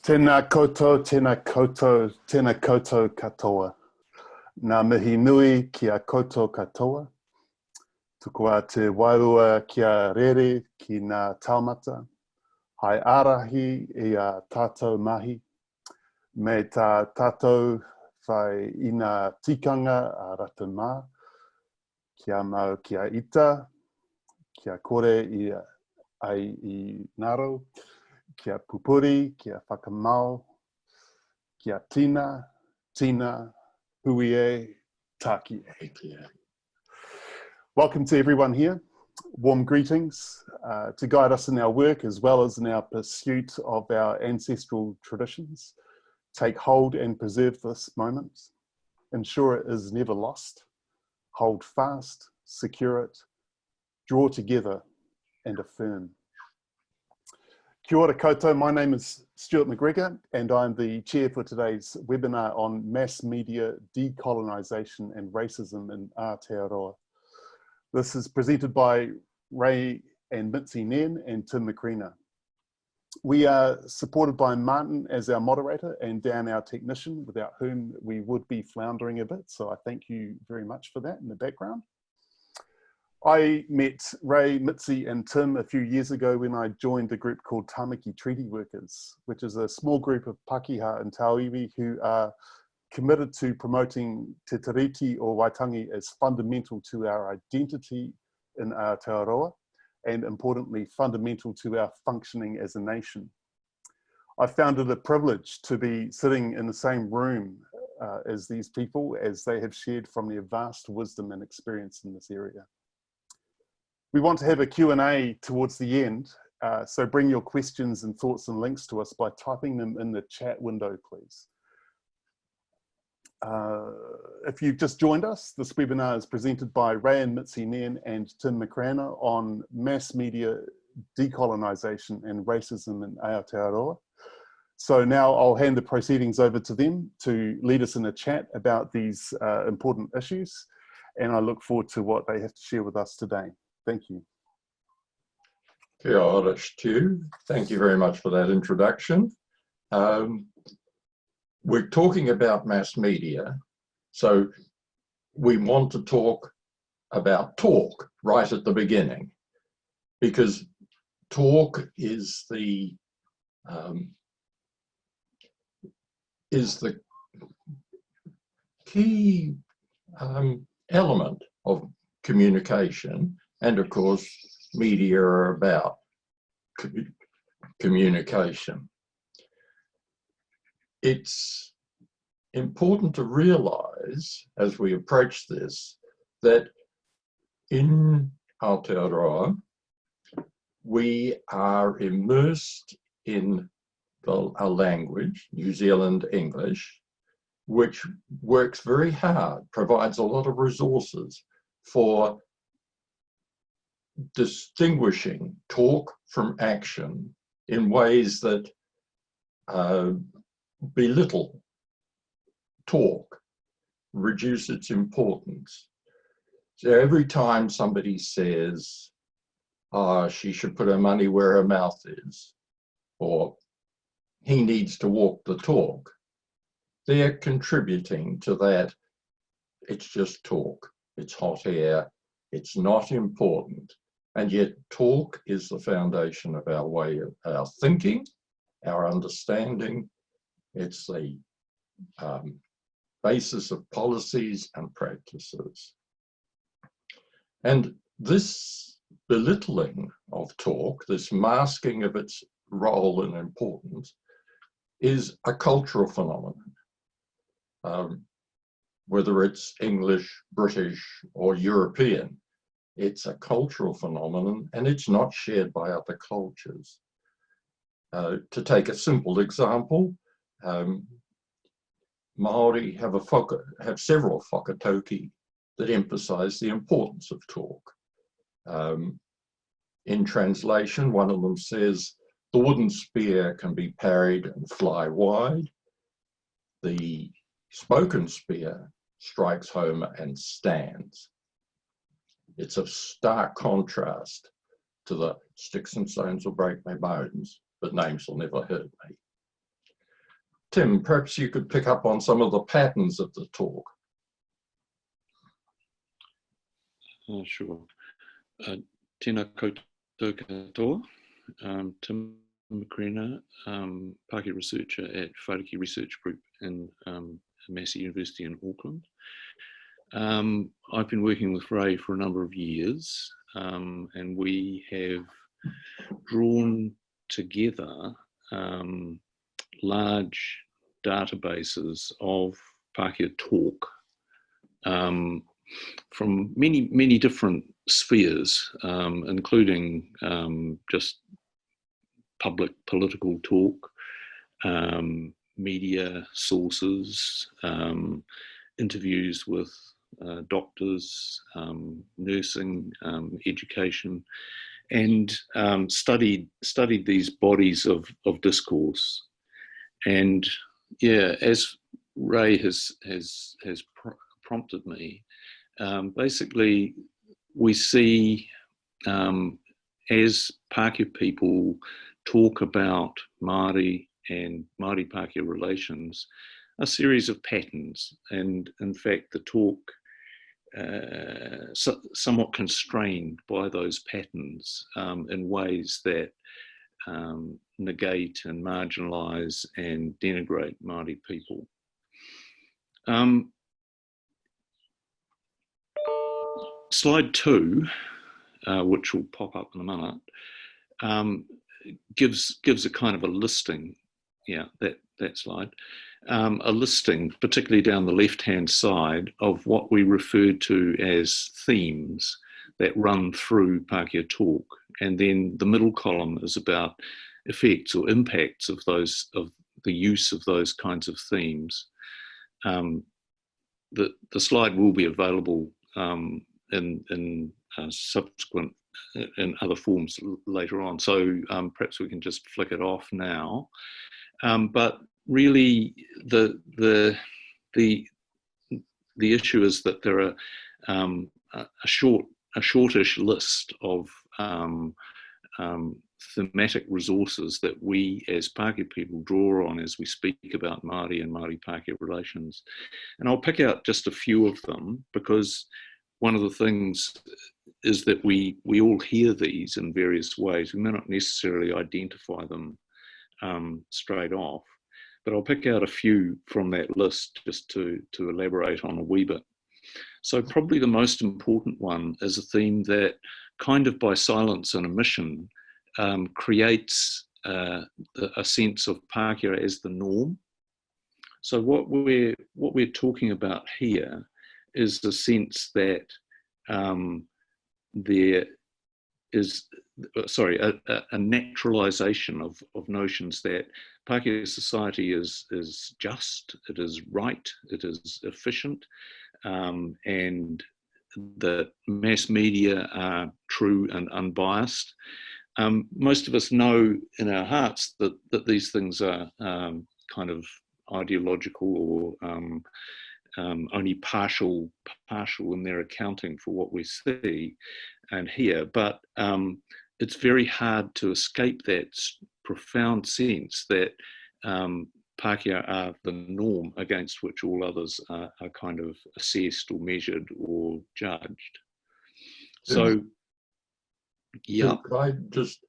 Tēnā koutou, tēnā koutou, tēnā koutou katoa. Nā mihi nui kia koutou katoa. Tukua te wairua kia rere ki ngā taumata. Hai arahi i a tātou mahi. Me tā tātou whai i ngā tikanga a rata mā. Kia mau kia ita. Kia kore i ai i ngaro. Kia pupuri, kia whakamau, kia tina, hui e, taki e. Welcome to everyone here. Warm greetings to guide us in our work as well as in our pursuit of our ancestral traditions. Take hold and preserve this moment. Ensure it is never lost. Hold fast, secure it, draw together and affirm. Kia ora koutou, my name is Stu McGregor and I'm the chair for today's webinar on mass media decolonisation and racism in Aotearoa. This is presented by Ray and Mitzi Nairn and Tim McCreanor. We are supported by Martin as our moderator and Dan our technician, without whom we would be floundering a bit, so I thank you very much for that in the background. I met Ray, Mitzi and Tim a few years ago when I joined a group called Tāmaki Treaty Workers, which is a small group of Pakeha and Tauiwi who are committed to promoting Te Tiriti or Waitangi as fundamental to our identity in Aotearoa and importantly fundamental to our functioning as a nation. I found it a privilege to be sitting in the same room as these people as they have shared from their vast wisdom and experience in this area. We want to have a Q&A towards the end, so bring your questions and thoughts and links to us by typing them in the chat window, please. If you've just joined us, this webinar is presented by Ray and Mitzi Nairn and Tim McCreanor on mass media decolonisation and racism in Aotearoa. So now I'll hand the proceedings over to them to lead us in a chat about these important issues, and I look forward to what they have to share with us today. Thank you. Kia ora, Stu. Thank you very much for that introduction. We're talking about mass media, so we want to talk about talk right at the beginning, because talk is the key element of communication. And of course, media are about communication. It's important to realize, as we approach this, that in Aotearoa, we are immersed in a language, New Zealand English, which works very hard, provides a lot of resources for distinguishing talk from action in ways that belittle talk, reduce its importance. So every time somebody says, she should put her money where her mouth is, or he needs to walk the talk, they're contributing to that. It's just talk, it's hot air, it's not important. And yet talk is the foundation of our way of our thinking, our understanding. It's the basis of policies and practices. And this belittling of talk, this masking of its role and importance, is a cultural phenomenon. Whether it's English, British, or European, it's a cultural phenomenon and it's not shared by other cultures. To take a simple example, Māori have several whakatauki that emphasize the importance of talk. In translation, one of them says, the wooden spear can be parried and fly wide. The spoken spear strikes home and stands. It's a stark contrast to the sticks and stones will break my bones, but names will never hurt me. Tim, perhaps you could pick up on some of the patterns of the talk. Sure. Tēnā koutou katoa. Tim McCreanor, Pākehā researcher at Whairiki Research Group in Massey University in Auckland. I've been working with Ray for a number of years, and we have drawn together large databases of Pākehā talk from many different spheres, including just public political talk, media sources, interviews with doctors, nursing, education, and studied these bodies of discourse. And yeah, as Ray has prompted me, basically we see as Pākehā people talk about Māori and Māori Pākehā relations, a series of patterns, and in fact the talk somewhat constrained by those patterns in ways that negate and marginalise and denigrate Māori people. Slide 2, which will pop up in a minute, gives a kind of a listing. Yeah, that slide. A listing, particularly down the left-hand side, of what we refer to as themes that run through Pākehā talk, and then the middle column is about effects or impacts of the use of those kinds of themes. The slide will be available in subsequent in other forms later on, so perhaps we can just flick it off now. But really, the issue is that there are a shortish list of thematic resources that we as Pākehā people draw on as we speak about Māori and Māori Pākehā relations. And I'll pick out just a few of them, because one of the things is that we all hear these in various ways. We may not necessarily identify them straight off, but I'll pick out a few from that list just to elaborate on a wee bit. So probably the most important one is a theme that, kind of by silence and omission, creates a sense of Pākehā as the norm. So what we're talking about here is the sense that there is, a naturalisation of notions that Pākehā society is just, it is right, it is efficient, and that mass media are true and unbiased. Most of us know in our hearts that these things are kind of ideological or only partial in their accounting for what we see and hear, but it's very hard to escape that profound sense that Pākehā are the norm against which all others are kind of assessed or measured or judged. So, yeah. Could I just,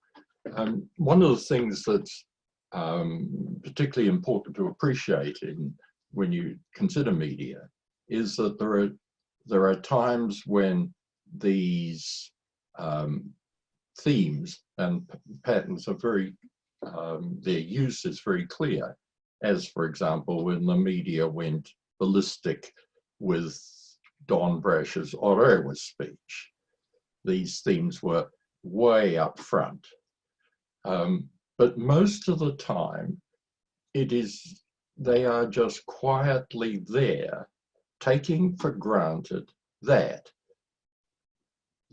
one of the things that's particularly important to appreciate when you consider media is that there are times when these themes and patterns are very, their use is very clear, as for example when the media went ballistic with Don Brash's Aotearoa speech. These themes were way up front, but most of the time they are just quietly there, taking for granted that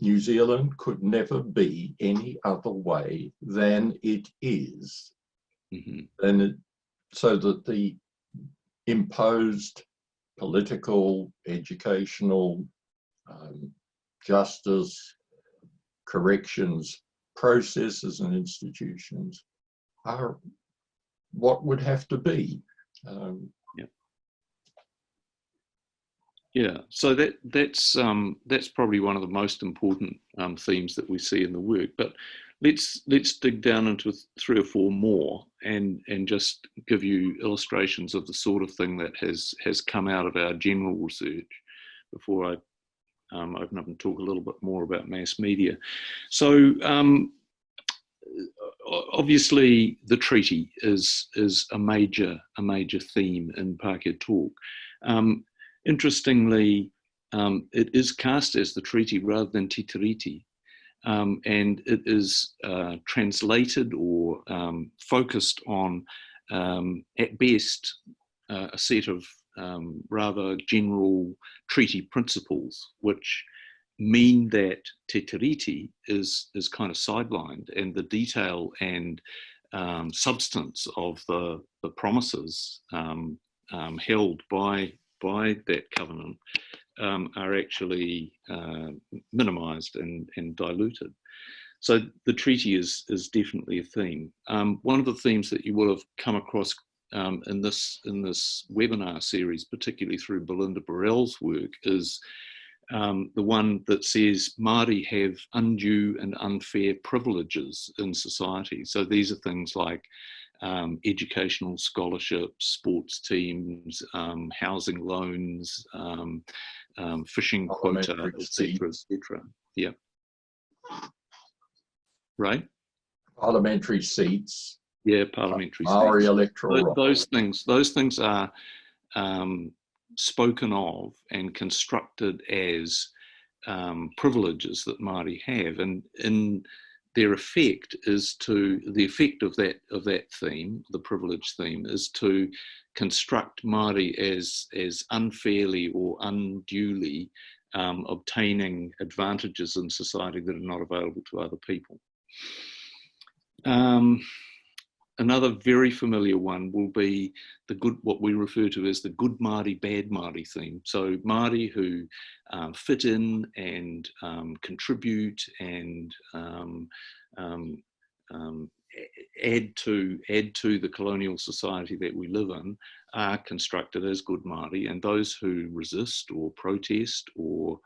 New Zealand could never be any other way than it is. Mm-hmm. So that the imposed political, educational, justice, corrections, processes and institutions are what would have to be. Yeah. Yeah, so that's probably one of the most important themes that we see in the work. But let's dig down into 3 or 4 more and just give you illustrations of the sort of thing that has come out of our general research before I open up and talk a little bit more about mass media. So obviously the treaty is a major theme in Pākehā talk. Interestingly, it is cast as the treaty rather than Te Tiriti, and it is translated or focused on, at best, a set of rather general treaty principles, which mean that Te Tiriti is kind of sidelined, and the detail and substance of the promises held by that covenant are actually minimised and diluted. So the treaty is definitely a theme. One of the themes that you will have come across in this webinar series, particularly through Belinda Burrell's work, is the one that says Māori have undue and unfair privileges in society. So these are things like educational scholarships, sports teams, housing loans, fishing quota, etc., etc. Yeah. Right. Parliamentary seats. Yeah, parliamentary Māori seats. electoral. Those things are spoken of and constructed as privileges that Māori have, and in their effect is the effect of that theme, the privilege theme, is to construct Māori as unfairly or unduly obtaining advantages in society that are not available to other people. Another very familiar one will be what we refer to as the good Māori, bad Māori theme. So Māori who fit in and contribute and add to the colonial society that we live in are constructed as good Māori, and those who resist or protest or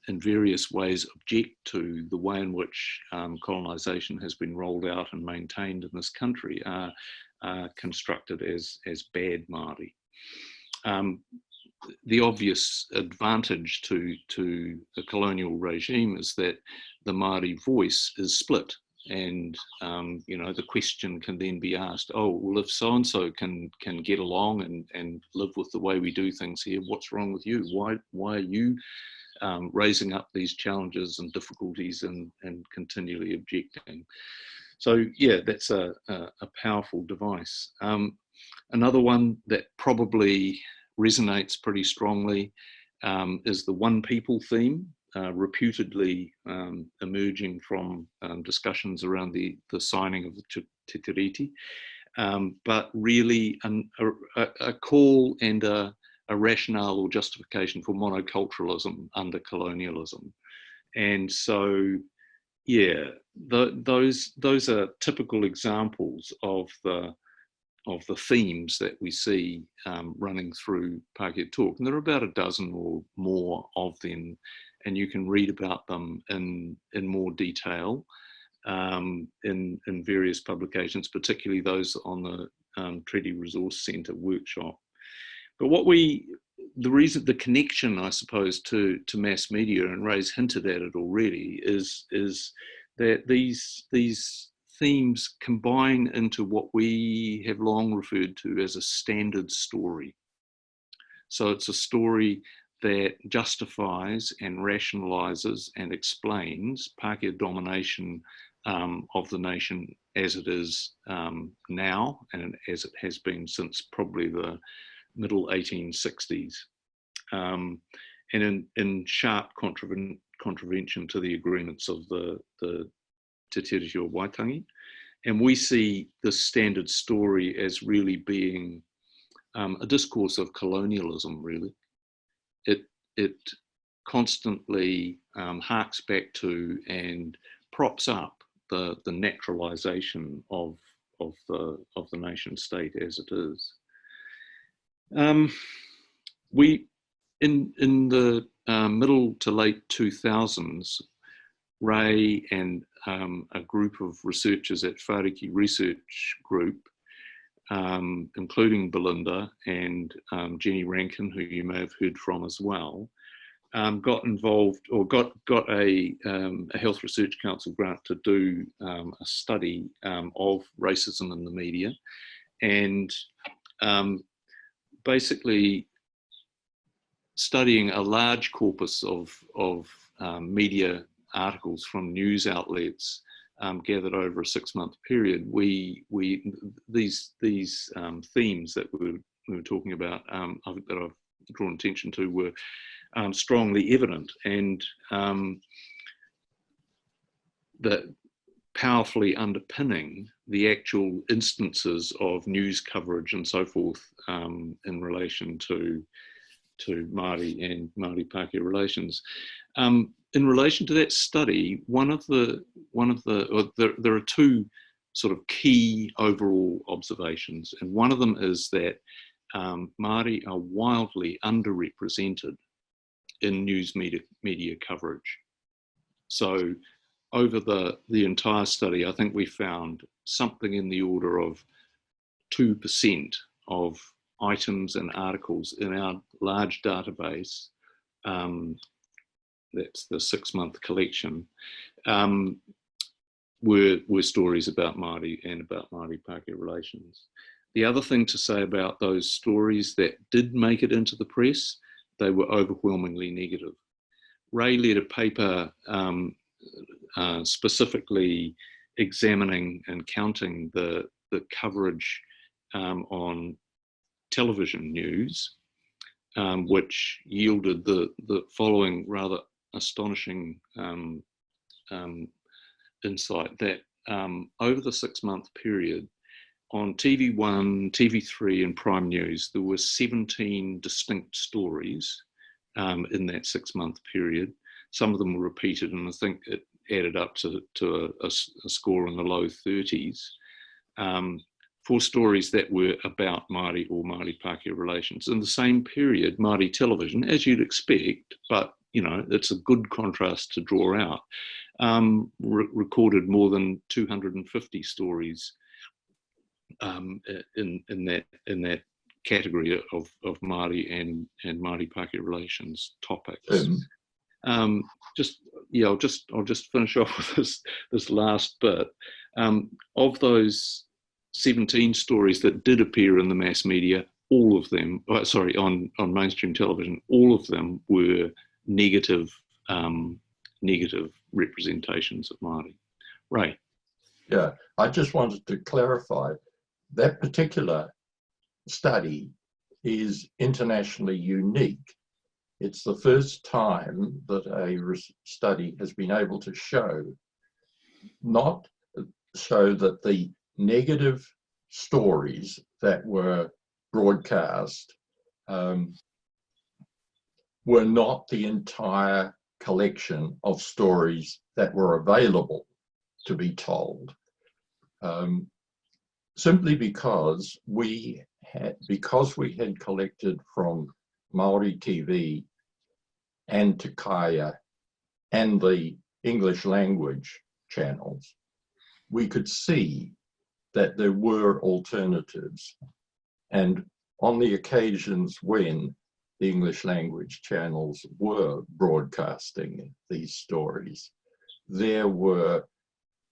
in various ways object to the way in which colonisation has been rolled out and maintained in this country are constructed as bad Māori. The obvious advantage to the colonial regime is that the Māori voice is split, and the question can then be asked, oh, well, if so-and-so can get along and live with the way we do things here, what's wrong with you? Why are you raising up these challenges and difficulties and continually objecting? So yeah, that's a powerful device. Another one that probably resonates pretty strongly is the one people theme, reputedly emerging from discussions around the signing of the Te Tiriti, but really a call and a rationale or justification for monoculturalism under colonialism. And so, yeah, those are typical examples of the themes that we see running through Pākehā Talk. And there are about a dozen or more of them, and you can read about them in more detail in various publications, particularly those on the Treaty Resource Centre workshop. But the connection, I suppose, to mass media, and Ray's hinted at it already, is that these themes combine into what we have long referred to as a standard story. So it's a story that justifies and rationalises and explains Pākehā domination of the nation as it is now, and as it has been since probably the middle 1860s, and in sharp contravention to the agreements of the Te Tiriti o Waitangi. And we see this standard story as really being a discourse of colonialism, really. It constantly harks back to and props up the naturalisation of the nation state as it is. In the middle to late 2000s, Ray and a group of researchers at Whāriki Research Group, including Belinda and Jenny Rankin, who you may have heard from as well, got involved, or got a Health Research Council grant to do a study of racism in the media, and basically studying a large corpus of media articles from news outlets gathered over a 6-month period. These themes that we were talking about, that I've drawn attention to, were strongly evident, and that powerfully underpinning the actual instances of news coverage and so forth in relation to Māori and Māori-Pākehā relations. In relation to that study, there are two sort of key overall observations, and one of them is that Māori are wildly underrepresented in news media coverage. So over the entire study, I think we found something in the order of 2% of items and articles in our large database, that's the 6-month collection, were stories about Māori and about Māori-Pākehā relations. The other thing to say about those stories that did make it into the press, they were overwhelmingly negative. Ray led a paper specifically examining and counting the coverage on television news, which yielded the following rather astonishing insight, that over the 6-month period, on TV1, TV3 and Prime News, there were 17 distinct stories in that 6-month period. Some of them were repeated, and I think it added up to a score in the low 30s, for stories that were about Māori or Māori-Pākehā relations. In the same period, Māori television, as you'd expect, but you know, it's a good contrast to draw out, recorded more than 250 stories in that category of Māori and Māori-Pākehā relations topics. I'll just finish off with this last bit. Of those 17 stories that did appear in the mass media, all of them, on mainstream television, all of them were negative representations of Māori. Ray. Yeah, I just wanted to clarify that particular study is internationally unique. It's the first time that a study has been able to show that the negative stories that were broadcast were not the entire collection of stories that were available to be told, simply because we had collected from Māori TV and Te Kaya and the English language channels, we could see that there were alternatives. And on the occasions when the English language channels were broadcasting these stories, there were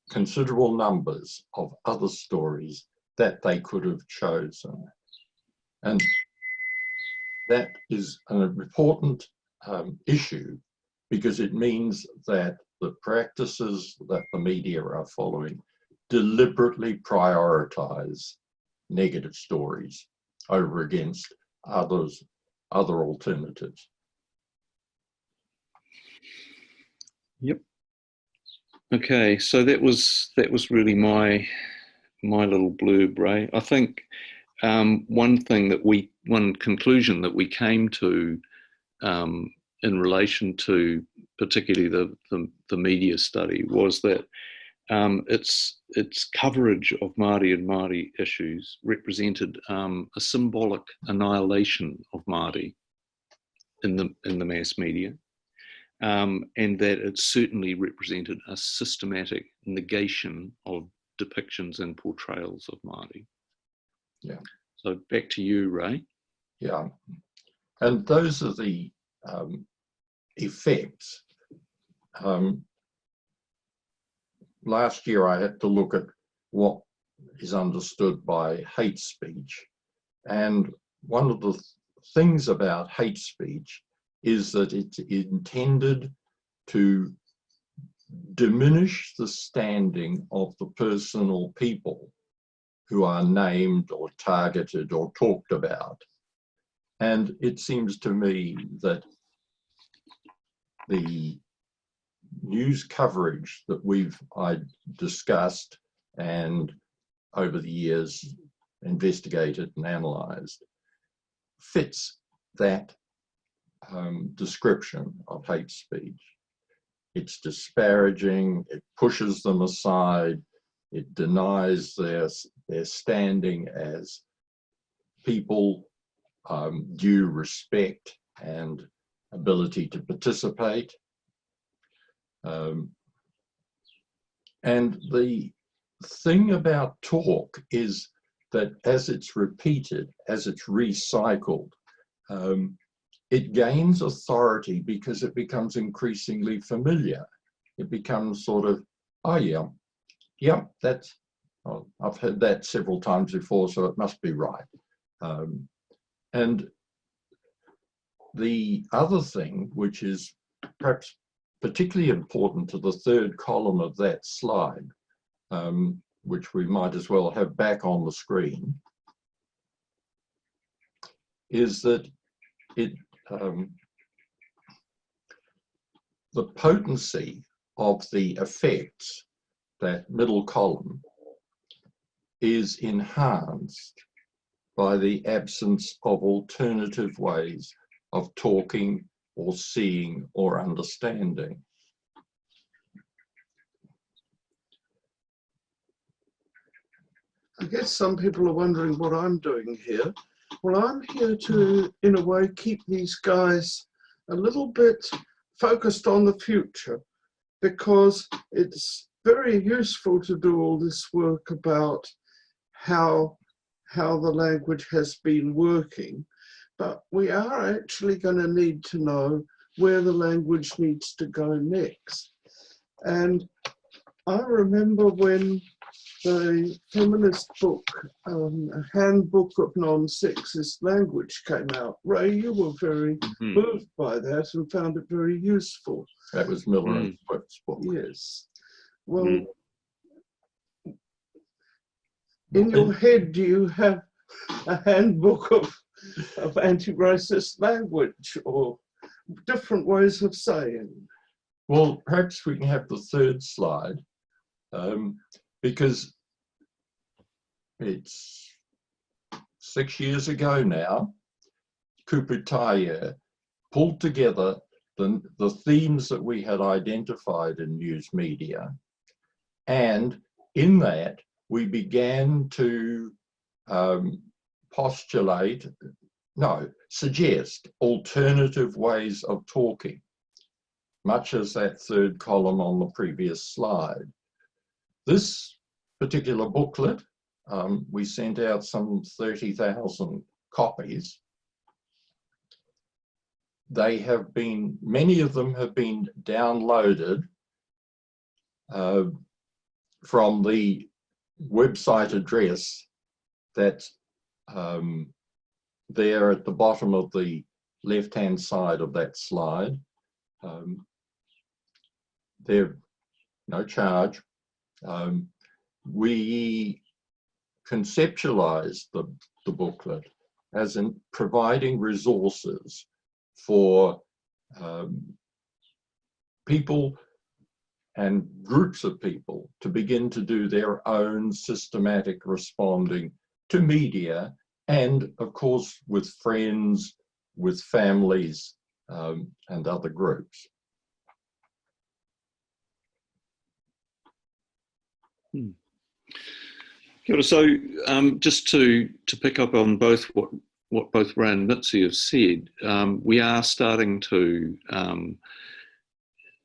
considerable numbers of other stories that they could have chosen. And that is an important issue, because it means that the practices that the media are following deliberately prioritize negative stories over against other alternatives. Yep. Okay, so that was really my little blurb, Ray. I think one conclusion that we came to in relation to particularly the media study was that its coverage of Māori and Māori issues represented a symbolic annihilation of Māori in the mass media, and that it certainly represented a systematic negation of depictions and portrayals of Māori. Yeah. So back to you, Ray. Yeah, and those are the effects. Last year I had to look at what is understood by hate speech, and one of the things about hate speech is that it's intended to diminish the standing of the person or people who are named or targeted or talked about. And it seems to me that the news coverage that we've discussed and over the years investigated and analysed fits that description of hate speech. It's disparaging, it pushes them aside, it denies their standing as people, due respect and ability to participate. And the thing about talk is that as it's repeated, as it's recycled, it gains authority because it becomes increasingly familiar. It becomes sort of, oh yeah, that's, oh, I've heard that several times before, so it must be right. And the other thing, which is perhaps particularly important to the third column of that slide, which we might as well have back on the screen, is that it the potency of the effects, that middle column, is enhanced by the absence of alternative ways of talking or seeing or understanding. I guess some people are wondering what I'm doing here. Well, I'm here to, in a way, keep these guys a little bit focused on the future, because it's very useful to do all this work about how the language has been working, but we are actually going to need to know where the language needs to go next. And I remember when the feminist book, A Handbook of Non-Sexist Language, came out. Ray, you were very moved by that and found it very useful. That was Miller and Swift's book. Yes. Well, in your head, do you have a handbook of anti-racist language or different ways of saying? Well, perhaps we can have the third slide, because it's 6 years ago now, Kuputaia pulled together the themes that we had identified in news media, and in that we began to suggest alternative ways of talking, much as that third column on the previous slide. This particular booklet, we sent out some 30,000 copies. They have been, many of them have been downloaded from the website address that's there at the bottom of the left-hand side of that slide. They're no charge. We conceptualized the booklet as in providing resources for people and groups of people to begin to do their own systematic responding to media, and of course with friends, with families, and other groups. Kia ora. So just to pick up on both what both Ray and Mitzi have said, we are starting to,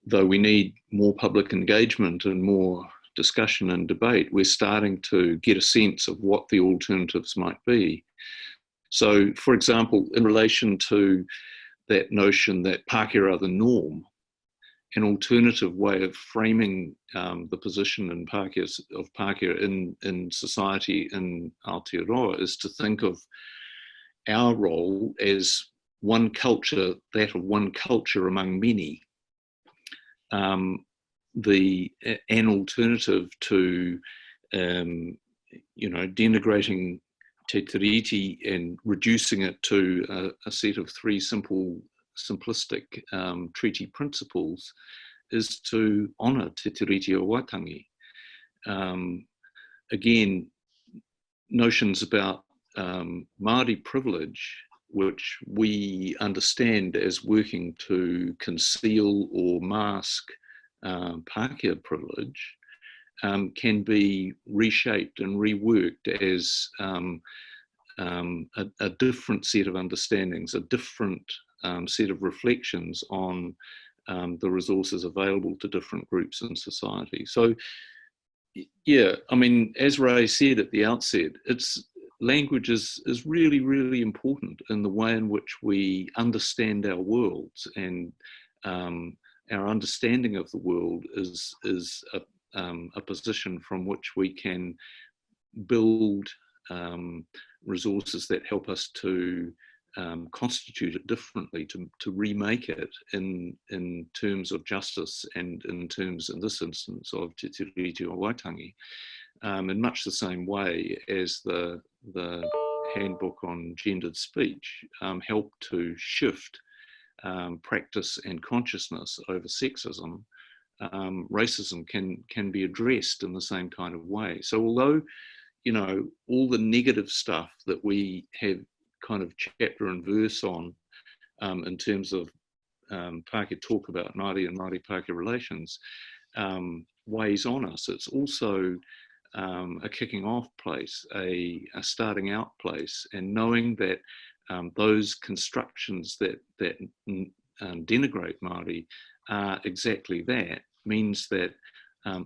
though we need more public engagement and more discussion and debate, we're starting to get a sense of what the alternatives might be. So, for example, in relation to that notion that Pakeha are the norm, an alternative way of framing the position in Pakeha in society in Aotearoa is to think of our role as one culture, that of one culture among many. An alternative to, denigrating Te Tiriti and reducing it to a set of three simplistic treaty principles is to honour Te Tiriti o Waitangi. Again, notions about Māori privilege, which we understand as working to conceal or mask Pākehā privilege, can be reshaped and reworked as a different set of understandings, a different set of reflections on the resources available to different groups in society. So, yeah, I mean, as Ray said at the outset, language is really, really important in the way in which we understand our worlds, and our understanding of the world is a position from which we can build resources that help us to constitute it differently, to remake it in terms of justice and in terms, in this instance, of Te Tiriti o Waitangi, in much the same way as the handbook on gendered speech helped to shift practice and consciousness over sexism. Racism can be addressed in the same kind of way. So although, all the negative stuff that we have kind of chapter and verse on in terms of Pākehā talk about Māori and Māori Pākehā relations weighs on us, it's also a kicking off place, a starting out place, and knowing that those constructions that denigrate Māori are exactly that, means that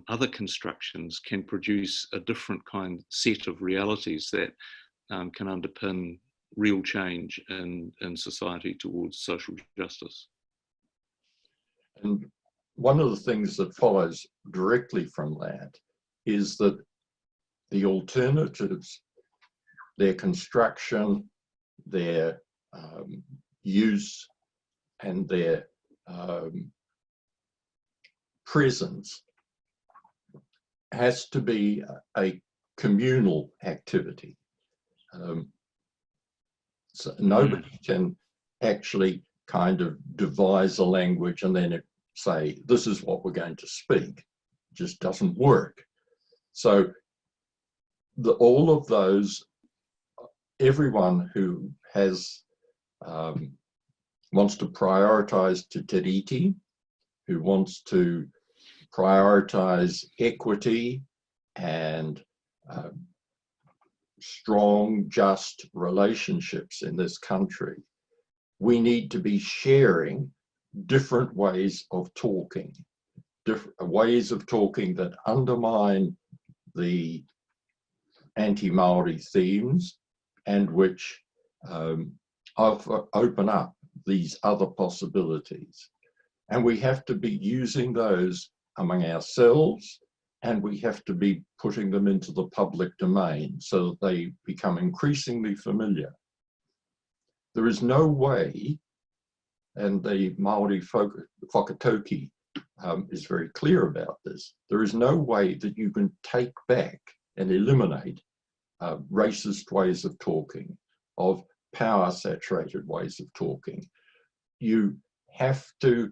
other constructions can produce a different set of realities that can underpin real change in society towards social justice. And one of the things that follows directly from that is that the alternatives, their construction, their use, and their presence has to be a communal activity. So nobody can actually kind of devise a language and then say, this is what we're going to speak. It just doesn't work. So all of those, everyone who has wants to prioritize Te Tiriti, who wants to prioritize equity and strong, just relationships in this country, we need to be sharing different ways of talking, different ways of talking that undermine the anti-Māori themes and which open up these other possibilities. And we have to be using those among ourselves, and we have to be putting them into the public domain so that they become increasingly familiar. There is no way, and the Māori whakatauki is very clear about this, there is no way that you can take back and eliminate racist ways of talking, of power-saturated ways of talking. You have to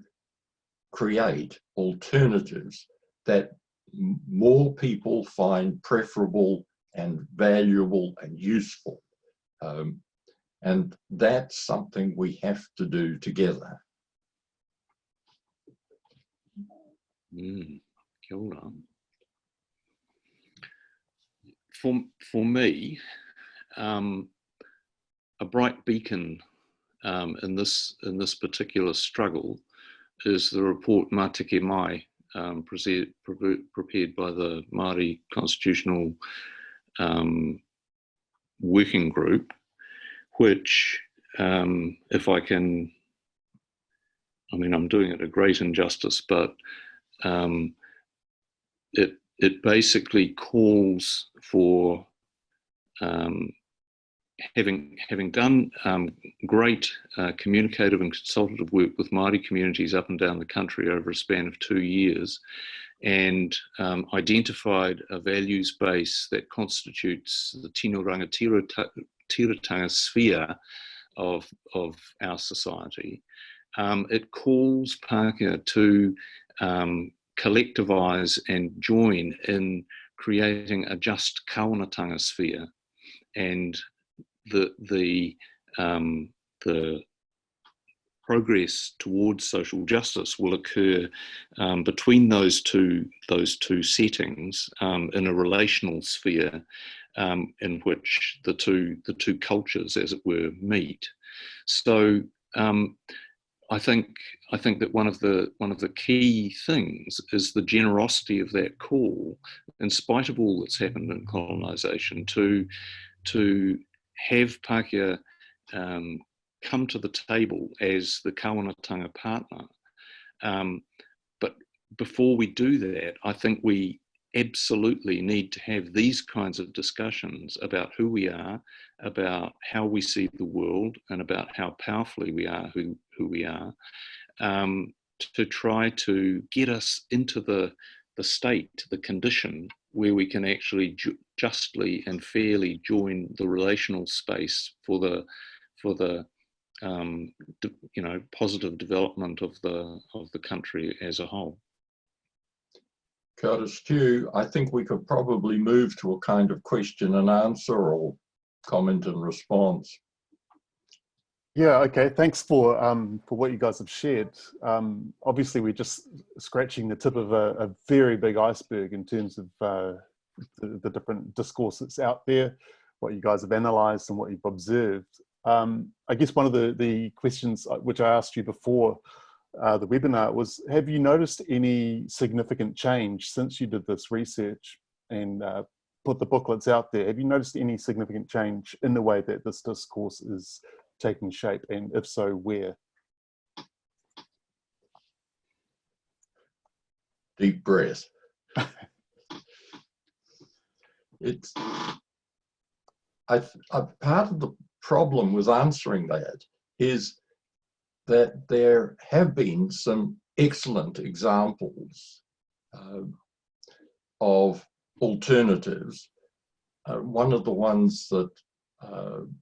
create alternatives that more people find preferable and valuable and useful. And that's something we have to do together. Kia ora. for me, a bright beacon in this particular struggle is the report Mātiki Mai, prepared by the Māori Constitutional Working Group, which, if I can, I mean, I'm doing it a great injustice, but it basically calls for, having done great communicative and consultative work with Māori communities up and down the country over a span of 2 years, and identified a values base that constitutes the tino rangatira sphere of our society. It calls Pākehā to collectivise and join in creating a just kaunatanga sphere, and the progress towards social justice will occur between those two settings in a relational sphere in which the two cultures, as it were, meet. So I think that one of the key things is the generosity of that call, in spite of all that's happened in colonisation, to have Pākehā come to the table as the kawanatanga partner. But before we do that, I think we absolutely need to have these kinds of discussions about who we are, about how we see the world, and about how powerfully we are who we are, to try to get us into the state, the condition where we can actually justly and fairly join the relational space for the positive development of the country as a whole. Kia Stu, I think we could probably move to a kind of question and answer or comment and response. Yeah, okay, thanks for what you guys have shared. Obviously, we're just scratching the tip of a very big iceberg in terms of the different discourse that's out there, what you guys have analysed and what you've observed. I guess one of the questions which I asked you before the webinar was, have you noticed any significant change since you did this research and put the booklets out there? Have you noticed any significant change in the way that this discourse is taking shape, and if so, where? Deep breath. Part of the problem with answering that is that there have been some excellent examples of alternatives. One of the ones that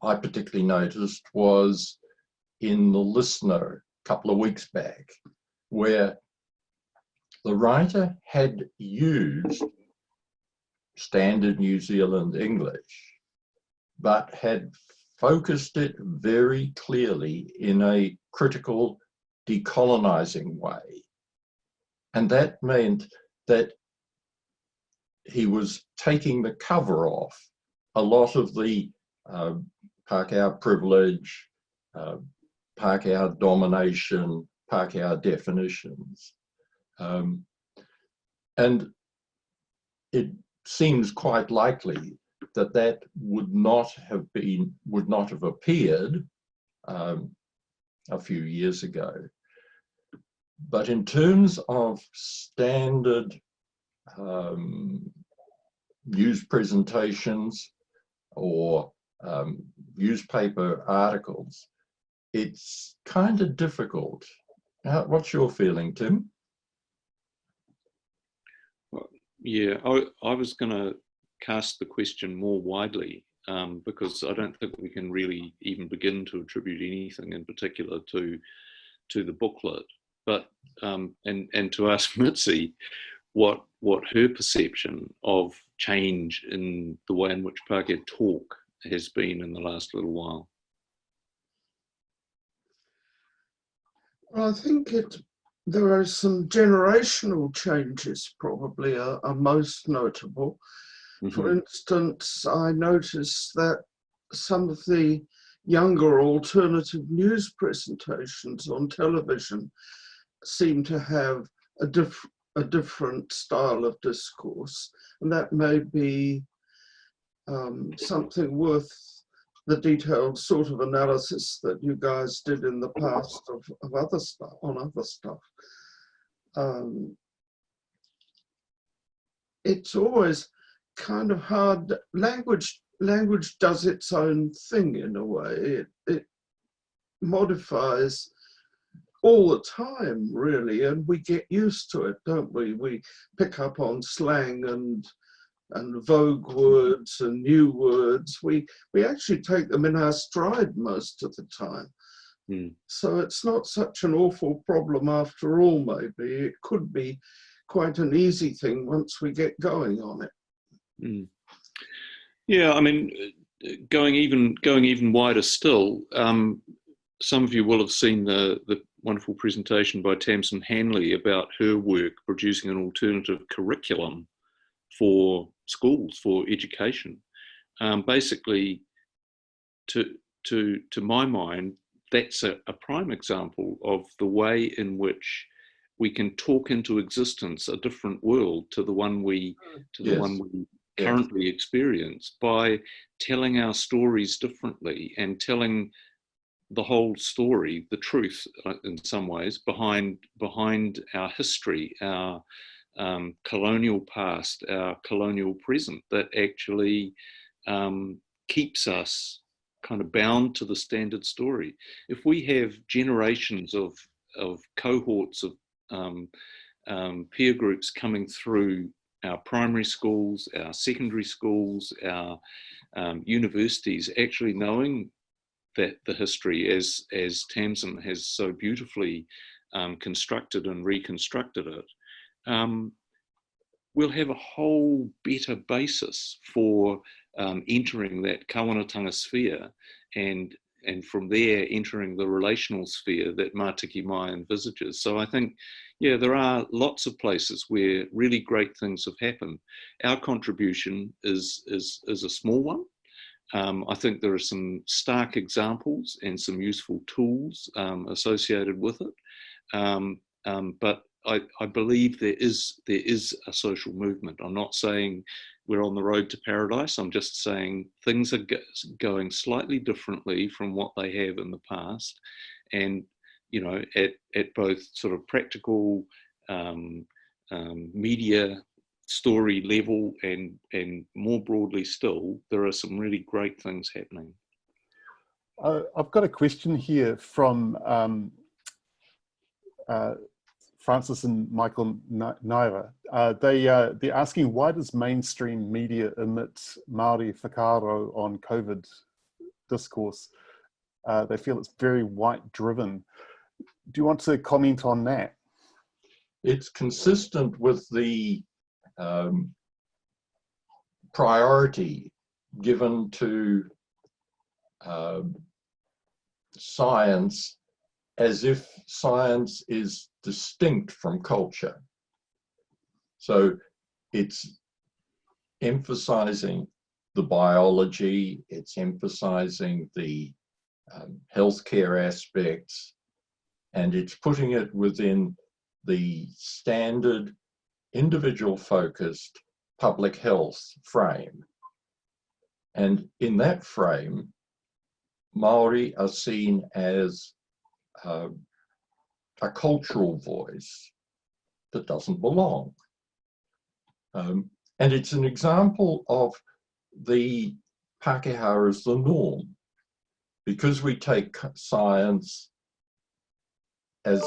I particularly noticed was in The Listener a couple of weeks back, where the writer had used standard New Zealand English, but had focused it very clearly in a critical, decolonising way. And that meant that he was taking the cover off a lot of the Pākehā privilege, Pākehā domination, Pākehā definitions. And it seems quite likely that that would not have appeared a few years ago. But in terms of standard news presentations or newspaper articles, it's kind of difficult. What's your feeling, Tim? Well, yeah, I was going to cast the question more widely because I don't think we can really even begin to attribute anything in particular to the booklet, but and to ask Mitzi what her perception of change in the way in which Pākehā talk has been in the last little while. Well, I think there are some generational changes probably are most notable. For instance, I noticed that some of the younger alternative news presentations on television seem to have a different style of discourse, and that may be something worth the detailed sort of analysis that you guys did in the past of other stuff, on other stuff. It's always kind of hard. Language does its own thing in a way. It modifies all the time, really, and we get used to it, don't we? We pick up on slang and vogue words and new words. We actually take them in our stride most of the time. So it's not such an awful problem after all, maybe. It could be quite an easy thing once we get going on it. Yeah, I mean, going even wider still, some of you will have seen the wonderful presentation by Tamsin Hanley about her work producing an alternative curriculum for schools, for education. Basically, to my mind, that's a prime example of the way in which we can talk into existence a different world to the one we currently experience by telling our stories differently and telling the whole story, the truth in some ways, behind our history, our colonial past, our colonial present, that actually keeps us kind of bound to the standard story. If we have generations of cohorts of peer groups coming through our primary schools, our secondary schools, our universities, actually knowing that the history, as Tamsin has so beautifully constructed and reconstructed it, we'll have a whole better basis for entering that kawanatanga sphere and from there entering the relational sphere that Mātiki Mai envisages. So I think, yeah, there are lots of places where really great things have happened. Our contribution is a small one. I think there are some stark examples and some useful tools associated with it. But I believe there is a social movement. I'm not saying we're on the road to paradise. I'm just saying things are going slightly differently from what they have in the past. And, you know, at both sort of practical media story level and more broadly still, there are some really great things happening. I've got a question here from Francis and Michael Nairn. They're asking, why does mainstream media omit Māori whakaaro on COVID discourse? They feel it's very white driven. Do you want to comment on that? It's consistent with the priority given to science as if science is distinct from culture. So it's emphasizing the biology, it's emphasizing the healthcare aspects, and it's putting it within the standard individual focused public health frame. And in that frame, Māori are seen as a cultural voice that doesn't belong. And it's an example of the Pakeha as the norm, because we take science as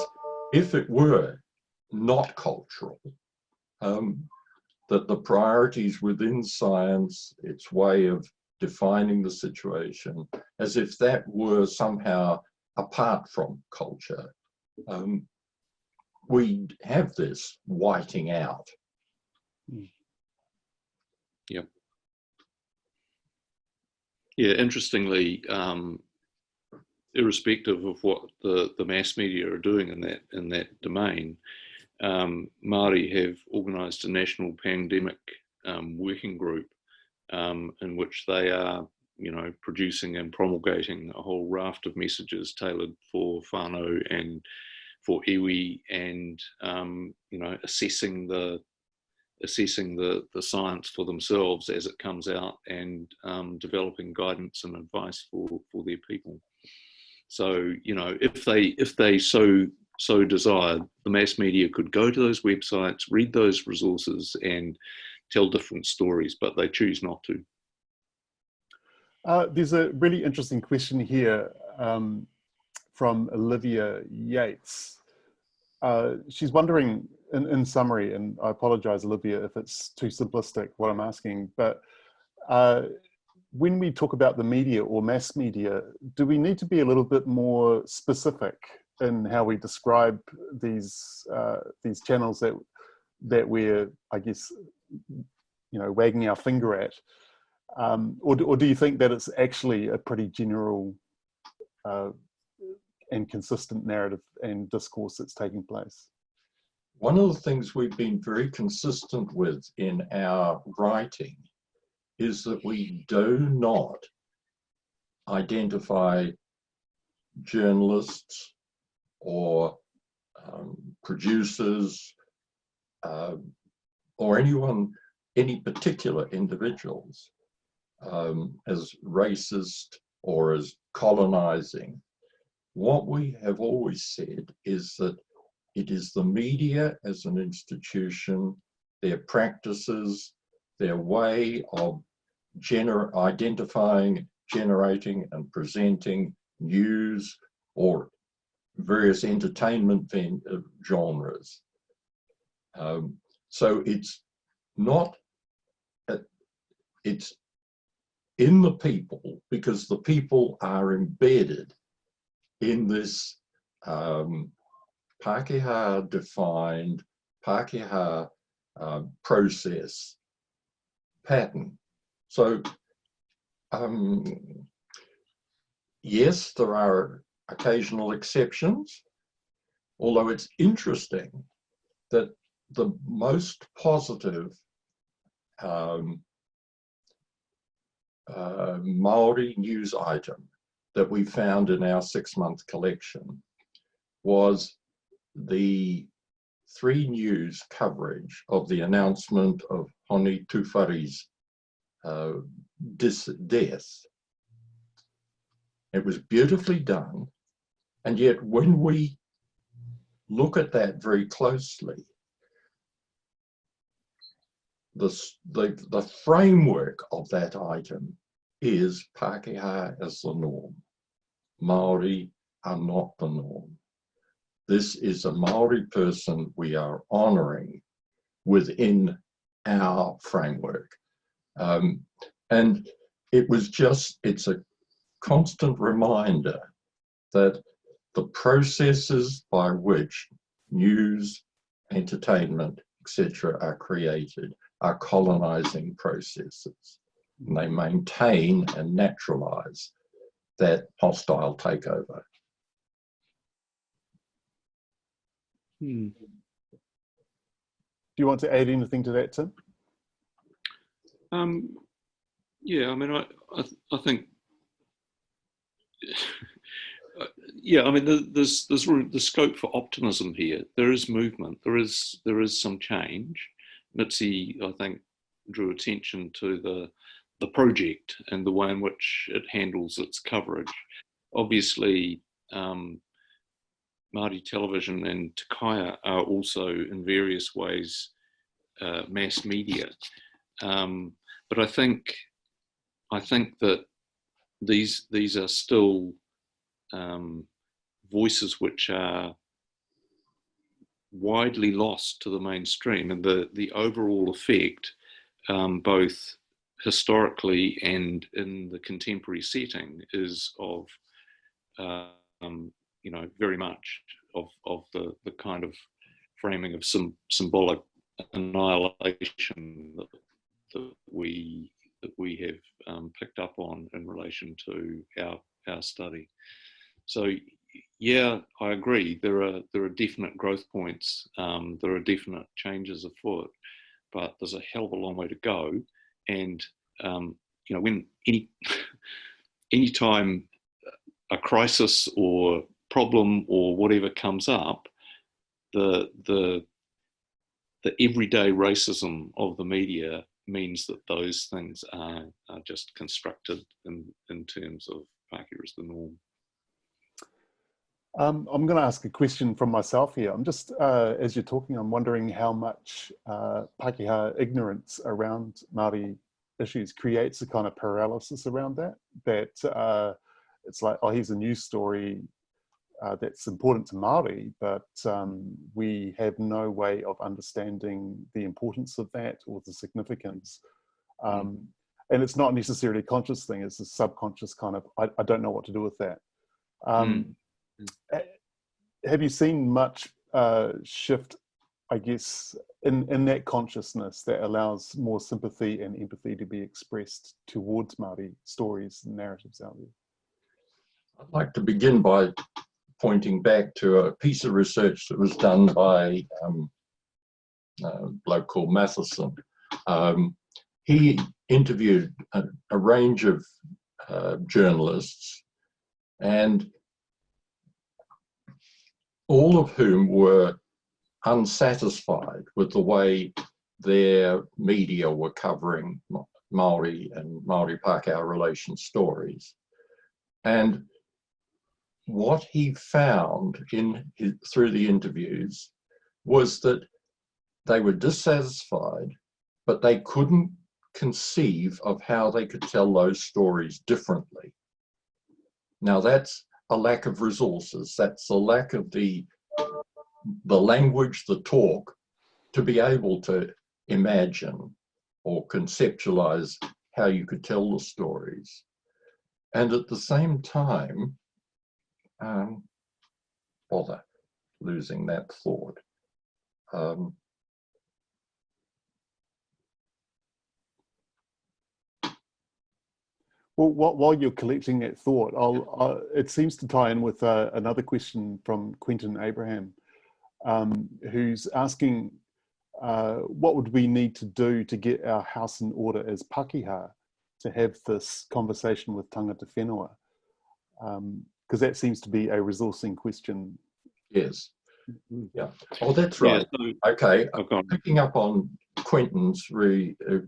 if it were not cultural, that the priorities within science, its way of defining the situation, as if that were somehow apart from culture. We have this whiting out. Yeah. Yeah, interestingly, irrespective of what the mass media are doing in that domain, Māori have organised a national pandemic working group in which they are, producing and promulgating a whole raft of messages tailored for whānau and for iwi, and assessing the science for themselves as it comes out, and developing guidance and advice for their people. So, if they so desired, the mass media could go to those websites, read those resources, and tell different stories, but they choose not to. There's a really interesting question here from Olivia Yates. She's wondering, in summary, and I apologize, Olivia, if it's too simplistic what I'm asking, but when we talk about the media or mass media, do we need to be a little bit more specific in how we describe these channels that we're, I guess, wagging our finger at? Or do you think that it's actually a pretty general and consistent narrative and discourse that's taking place? One of the things we've been very consistent with in our writing is that we do not identify journalists or producers or any particular individuals as racist or as colonizing. What we have always said is that it is the media as an institution, their practices, their way of identifying, generating and presenting news or various entertainment genres. So it's not, it's in the people, because the people are embedded in this Pakeha defined, Pakeha process pattern. So yes, there are occasional exceptions, although it's interesting that the most positive Māori news item that we found in our 6-month collection was the 3 news coverage of the announcement of Honi Tūwhari's death. It was beautifully done, and yet when we look at that very closely, the framework of that item is Pakeha as the norm. Māori are not the norm. This is a Māori person we are honouring within our framework. And it's a constant reminder that the processes by which news, entertainment, etc. are created are colonising processes. And they maintain and naturalise that hostile takeover. Do you want to add anything to that, Tim? Yeah, I mean, I think, yeah, I mean, there's the scope for optimism here. There is movement. There is some change. Mitzi, I think, drew attention to the project and the way in which it handles its coverage. Obviously, Māori television and Te Kaya are also in various ways mass media, but I think that these are still voices which are widely lost to the mainstream, and the overall effect, both historically and in the contemporary setting, is of very much of the kind of framing of symbolic annihilation that we have picked up on in relation to our study. So yeah, I agree. There are definite growth points. There are definite changes afoot, but there's a hell of a long way to go. And you know, when any time a crisis or problem or whatever comes up, the everyday racism of the media means that those things are just constructed in terms of Pākehā as the norm. I'm going to ask a question from myself here. I'm just, as you're talking, I'm wondering how much Pakeha ignorance around Māori issues creates a kind of paralysis around that, it's like, oh, here's a news story that's important to Māori, but we have no way of understanding the importance of that or the significance. And it's not necessarily a conscious thing, it's a subconscious kind of, I don't know what to do with that. Have you seen much shift, I guess, in that consciousness that allows more sympathy and empathy to be expressed towards Māori stories and narratives out there? I'd like to begin by pointing back to a piece of research that was done by a bloke called Matheson. He interviewed a range of journalists, and all of whom were unsatisfied with the way their media were covering Māori and Māori Pākehā relation stories. And what he found through the interviews was that they were dissatisfied, but they couldn't conceive of how they could tell those stories differently. Now that's a lack of resources, that's a lack of the language, the talk, to be able to imagine or conceptualize how you could tell the stories. And at the same time, bother losing that thought. Well, while you're collecting that thought, it seems to tie in with another question from Quentin Abraham, who's asking, what would we need to do to get our house in order as Pakeha to have this conversation with tangata whenua? Because that seems to be a resourcing question. Yes. Yeah. Oh, that's right. Yeah, so, okay. Picking up on Quentin's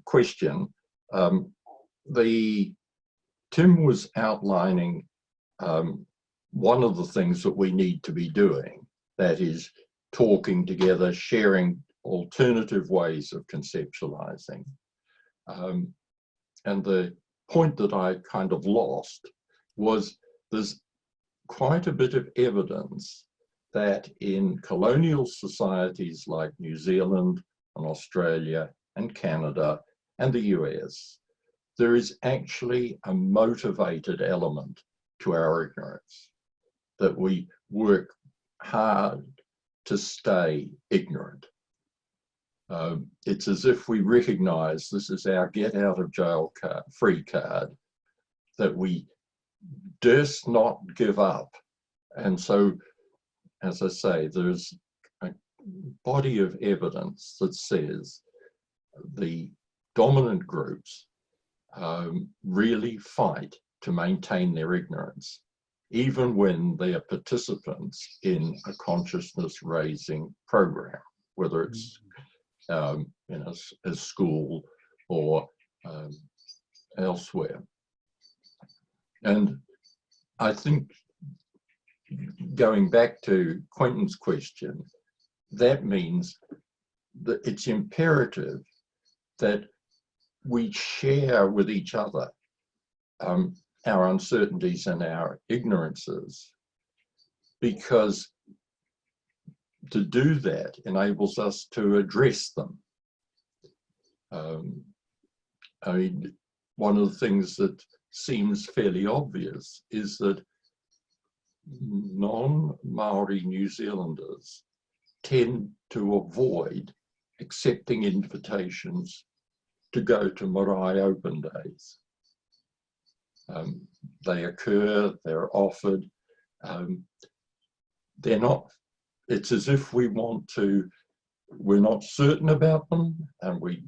question, Tim was outlining one of the things that we need to be doing, that is talking together, sharing alternative ways of conceptualizing. And the point that I kind of lost was there's quite a bit of evidence that in colonial societies like New Zealand and Australia and Canada and the US, there is actually a motivated element to our ignorance, that we work hard to stay ignorant. It's as if we recognize this is our get out of jail free card, that we durst not give up. And so, as I say, there's a body of evidence that says the dominant groups really fight to maintain their ignorance, even when they are participants in a consciousness raising program, whether it's in a school or elsewhere. And I think, going back to Quentin's question, that means that it's imperative that we share with each other our uncertainties and our ignorances, because to do that enables us to address them. I mean, one of the things that seems fairly obvious is that non-Māori New Zealanders tend to avoid accepting invitations to go to marae open days. They occur, they're offered, they're not, it's as if we're not certain about them, and we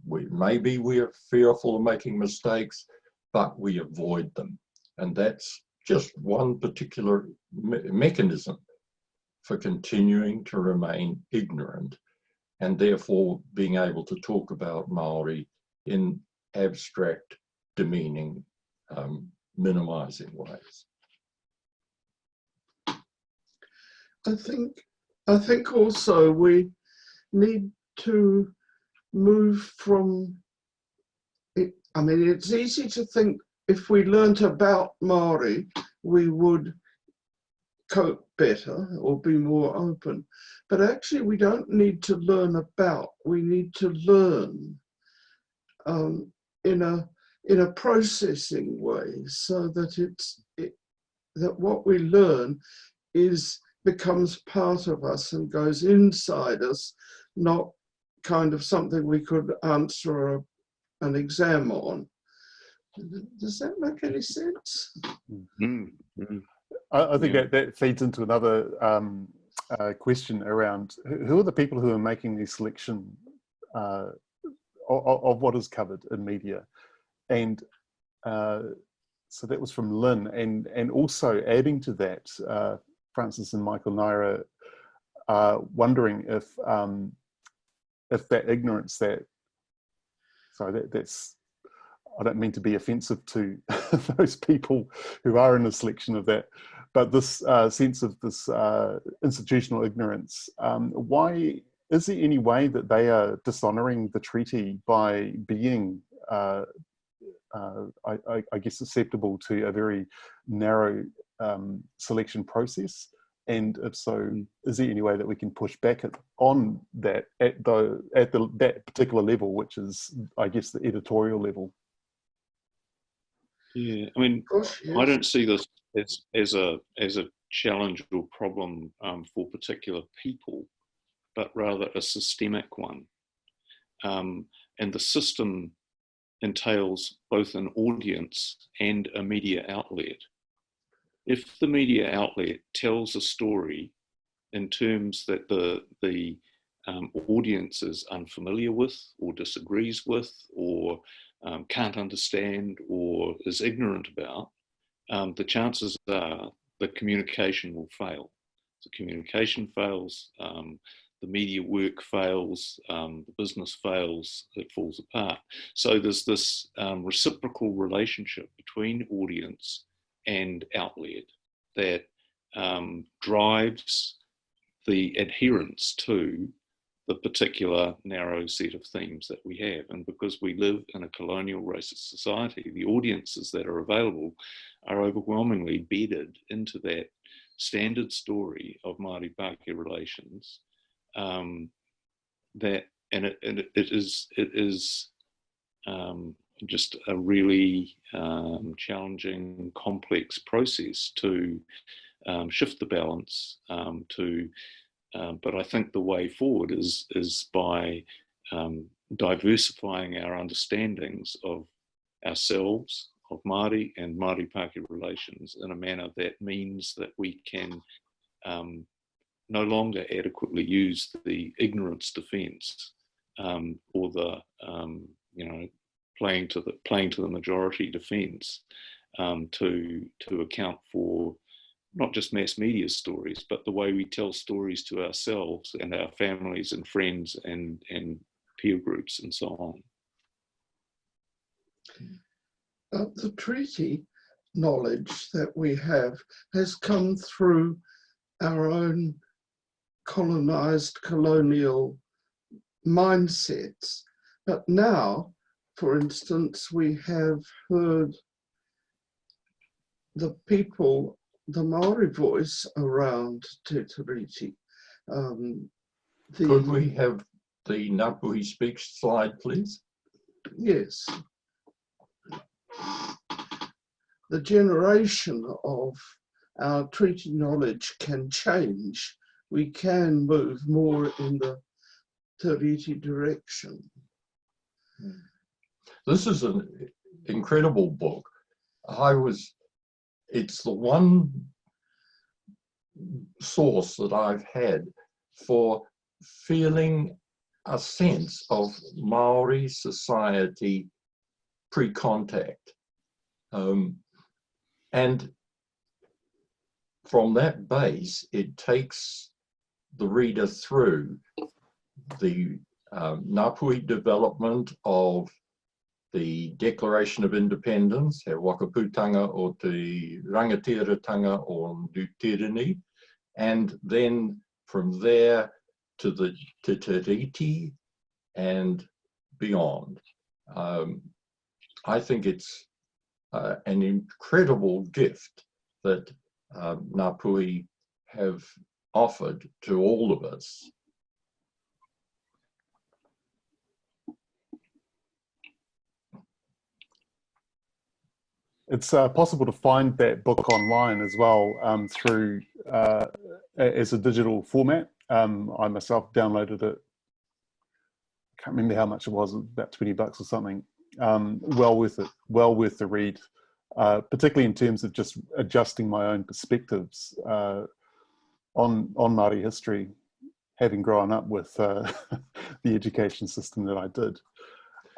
maybe we're fearful of making mistakes, but we avoid them. And that's just one particular mechanism for continuing to remain ignorant, and therefore being able to talk about Māori in abstract, demeaning, minimizing ways. I think also we need to move from it. I mean, it's easy to think if we learnt about Māori, we would cope better or be more open. But actually, we don't need to learn about, we need to learn in a processing way, so that that what we learn becomes part of us and goes inside us, not kind of something we could answer an exam on. Does that make any sense? Mm-hmm. I think that feeds into another question around who are the people who are making the selection of what is covered in media. And so that was from Lynn, and also adding to that, Francis and Michael Naira are wondering if that ignorance that's, I don't mean to be offensive to those people who are in the selection of that, but this sense of this institutional ignorance, why is there any way that they are dishonouring the treaty by being, I guess, susceptible to a very narrow selection process? And if so, is there any way that we can push back on that at that particular level, which is, I guess, the editorial level? Yeah, I mean, Gosh, yes. I don't see this as a challenge or problem for particular people, but rather a systemic one. And the system entails both an audience and a media outlet. If the media outlet tells a story in terms that the audience is unfamiliar with or disagrees with or can't understand or is ignorant about, the chances are the communication will fail. So communication fails, the media work fails, the business fails, it falls apart. So there's this reciprocal relationship between audience and outlet that drives the adherence to the particular narrow set of themes that we have. And because we live in a colonial racist society, the audiences that are available are overwhelmingly bedded into that standard story of Māori Pākehā relations. It is just a really challenging, complex process to shift the balance. But I think the way forward is by diversifying our understandings of ourselves, of Māori and Māori Pākehā relations in a manner that means that we can no longer adequately use the ignorance defence or the playing to the majority defence to account for not just mass media stories, but the way we tell stories to ourselves and our families and friends and peer groups and so on. The treaty knowledge that we have has come through our own colonised colonial mindsets. But now, for instance, we have heard the people, the Māori voice around Te Tiriti. Could we have the Ngāpuhi Speaks slide, please? Yes. The generation of our treaty knowledge can change. We can move more in the Tiriti direction. This is an incredible book. It's the one source that I've had for feeling a sense of Māori society pre-contact. And from that base, it takes the reader through the Ngāpuhi development of the Declaration of Independence, he wakaputanga o te rangatiratanga o Te Tiriti, and then from there to the Te Tiriti and beyond. I think it's an incredible gift that Ngāpuhi have offered to all of us. It's possible to find that book online as well through as a digital format. I myself downloaded it. I can't remember how much it was, about $20 or something. Well worth it, well worth the read, particularly in terms of just adjusting my own perspectives on Māori history, having grown up with the education system that I did.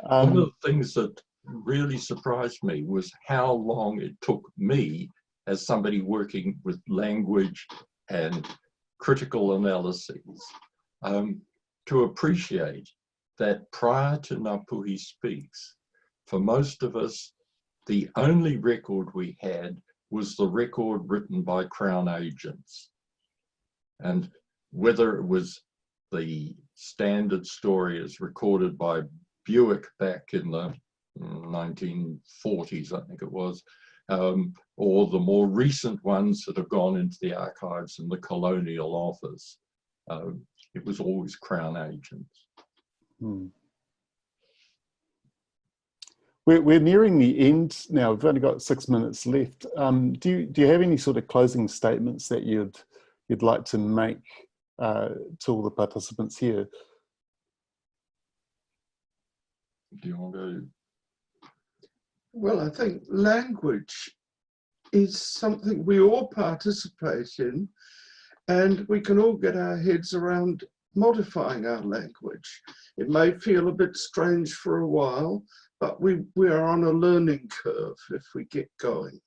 One of the things that really surprised me was how long it took me, as somebody working with language and critical analyses, to appreciate that prior to Ngāpuhi Speaks, for most of us, the only record we had was the record written by Crown agents. And whether it was the standard story as recorded by Buick back in the 1940s, I think it was, or the more recent ones that have gone into the archives in the Colonial Office. It was always Crown agents. We're nearing the end now. We've only got 6 minutes left. Do you have any sort of closing statements that you'd like to make to all the participants here? Do you want to? Well, I think language is something we all participate in, and we can all get our heads around modifying our language. It may feel a bit strange for a while, but we are on a learning curve if we get going.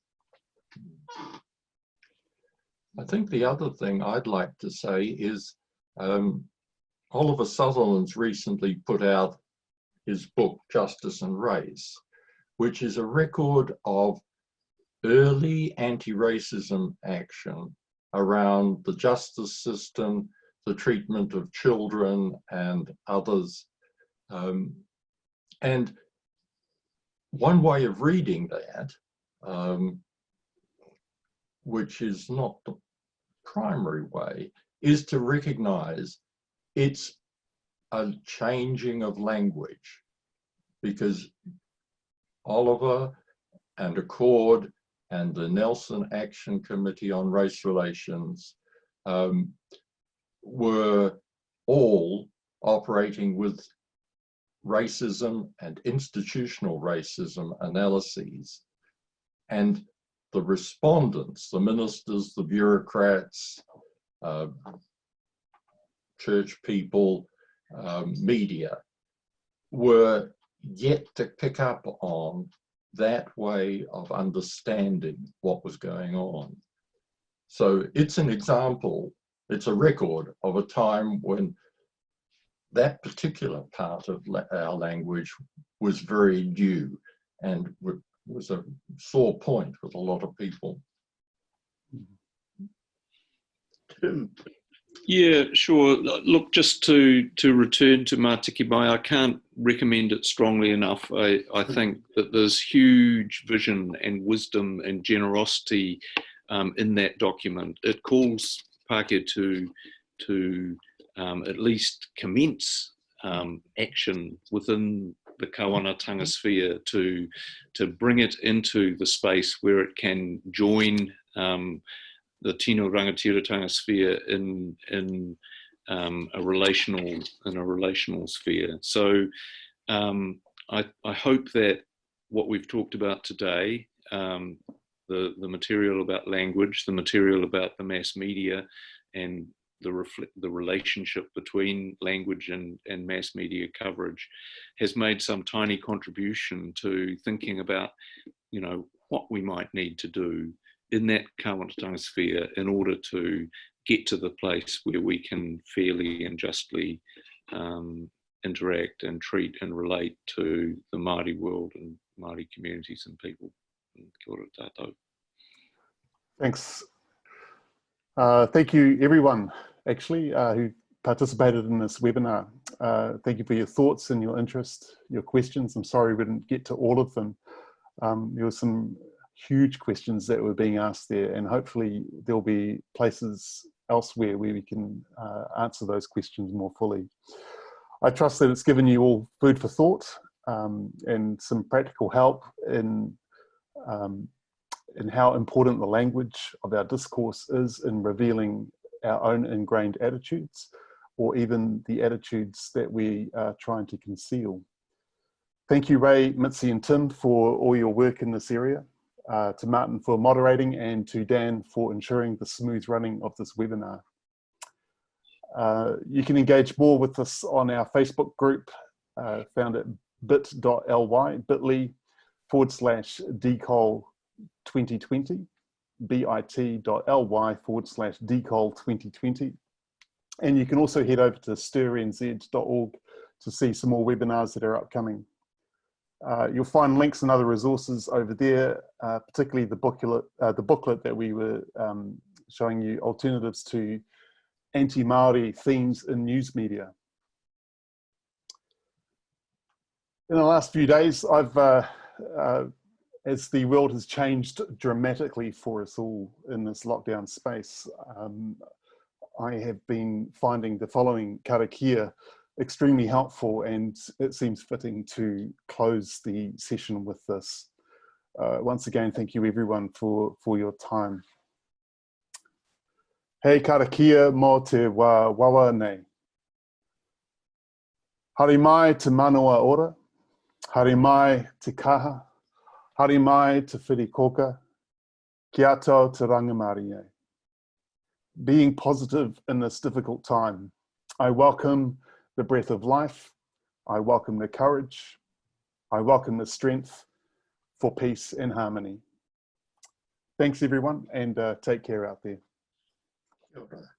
I think the other thing I'd like to say is Oliver Sutherland's recently put out his book, Justice and Race, which is a record of early anti-racism action around the justice system, the treatment of children and others. And one way of reading that, which is not the primary way, is to recognize it's a changing of language, because Oliver and Accord and the Nelson Action Committee on Race Relations were all operating with racism and institutional racism analyses. And the respondents, the ministers, the bureaucrats, church people, media, were yet to pick up on that way of understanding what was going on. So it's an example, it's a record of a time when that particular part of our language was very new and was a sore point with a lot of people. Tim. Yeah, sure. Look, just to return to Mātiki Mai, I can't recommend it strongly enough. I think that there's huge vision and wisdom and generosity in that document. It calls Pākehā to at least commence action within the kawanatanga sphere to bring it into the space where it can join the tino rangatiratanga sphere in a relational sphere. So I hope that what we've talked about today, the material about language, the material about the mass media, and the relationship between language and mass media coverage has made some tiny contribution to thinking about, you know, what we might need to do in that kawanatanga sphere in order to get to the place where we can fairly and justly interact and treat and relate to the Māori world and Māori communities and people. Kia ora tātou. Thanks. Thank you, everyone, actually, who participated in this webinar. Thank you for your thoughts and your interest, your questions. I'm sorry we didn't get to all of them. There were some huge questions that were being asked there, and hopefully there'll be places elsewhere where we can answer those questions more fully. I trust that it's given you all food for thought and some practical help in how important the language of our discourse is in revealing our own ingrained attitudes, or even the attitudes that we are trying to conceal. Thank you, Ray, Mitzi and Tim, for all your work in this area, to Martin for moderating, and to Dan for ensuring the smooth running of this webinar. You can engage more with us on our Facebook group, found at bit.ly/decol2020, bit.ly/decol2020. And you can also head over to stirnz.org to see some more webinars that are upcoming. You'll find links and other resources over there, particularly the booklet that we were showing you, alternatives to anti-Māori themes in news media. In the last few days, as the world has changed dramatically for us all in this lockdown space, I have been finding the following karakia extremely helpful, and it seems fitting to close the session with this. Once again, thank you everyone for your time. Hei karakia mō te wawa nei. Haere mai te manawa ora, haere mai te kaha, haere mai te whirikoka, ki ato te rangamari e. Being positive in this difficult time, I welcome the breath of life, I welcome the courage, I welcome the strength for peace and harmony. Thanks everyone, and take care out there. Kia ora.